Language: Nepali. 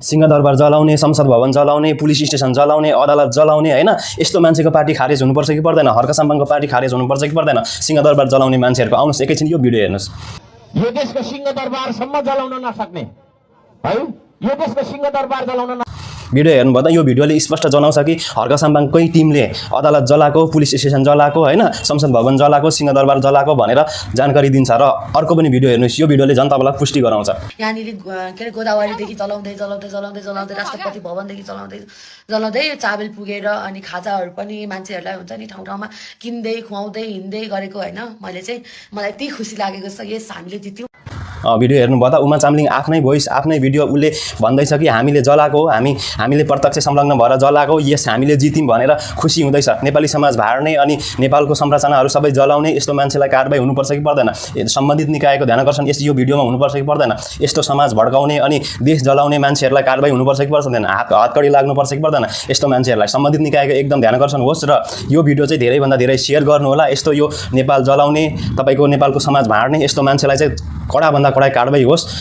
सिंहदरबार जलाउने, संसद भवन जलाउने, पुलिस स्टेसन जलाउने, अदालत जलाउने हैन, यस्तो मान्छेको पार्टी खारेज हुनुपर्छ कि पर्दैन? हर्क साम्बाङको पार्टी खारेज हुनुपर्छ कि पर्दैन? सिंहदरबार जलाउने मान्छेहरुको आउनुस् एकैछिन यो भिडियो हेर्नुस्। यो देशको सिंहदरबारसम्म जलाउन नसक्ने है, यो देशको सिंहदरबार जलाउन भिडियो हेर्नुभयो त यो भिडियोले स्पष्ट जनाउँछ कि हर्क साम्बाङकै टिमले अदालत जलाएको, पुलिस स्टेसन जलाएको हैन, संसद भवन जलाएको, सिंहदरबार जलाएको भनेर जानकारी दिन्छ। र अर्को पनि भिडियो हेर्नुस्, यो भिडियोले जन तपाईलाई पुष्टि गराउँछ। यहाँनिर के अरे गोदावरीदेखि चलाउँदै चलाउँदै चलाउँदै चलाउँदै राष्ट्रपति भवनदेखि चलाउँदै चलाउँदै चाबेल पुगेर अनि खाजाहरू पनि मान्छेहरूलाई हुन्छ नि ठाउँ ठाउँमा किन्दै खुवाउँदै हिँड्दै गरेको होइन। मलाई यति खुसी लागेको छ, यस हामीले जित्यौँ। भिडियो हेर्नुभयो त उमा चामलिङ आफ्नै भोइस आफ्नै भिडियो उसले भन्दैछ कि हामीले जलाएको हो, हामीले प्रत्यक्ष संलग्न भएर जलाएको, यस हामीले जित्यौँ भनेर खुसी हुँदैछ। नेपाली समाज भाड्ने अनि नेपालको संरचनाहरू सबै जलाउने यस्तो मान्छेलाई कारबाही हुनुपर्छ कि पर्दैन? सम्बन्धित निकायको ध्यानकर्षण यो भिडियोमा हुनुपर्छ कि पर्दैन? यस्तो समाज भड्काउने अनि देश जलाउने मान्छेहरूलाई कारबाही हुनुपर्छ कि पर्दैन? हतकडी लाग्नुपर्छ कि पर्दैन? यस्तो मान्छेहरूलाई सम्बन्धित निकायको एकदम ध्यानकर्षण होस्। र यो भिडियो चाहिँ धेरैभन्दा धेरै सेयर गर्नु होला। यस्तो यो नेपाल जलाउने, तपाईको नेपालको समाज भाड्ने यस्तो मान्छेलाई चाहिँ कडाभन्दा कडा कारबाही होस्।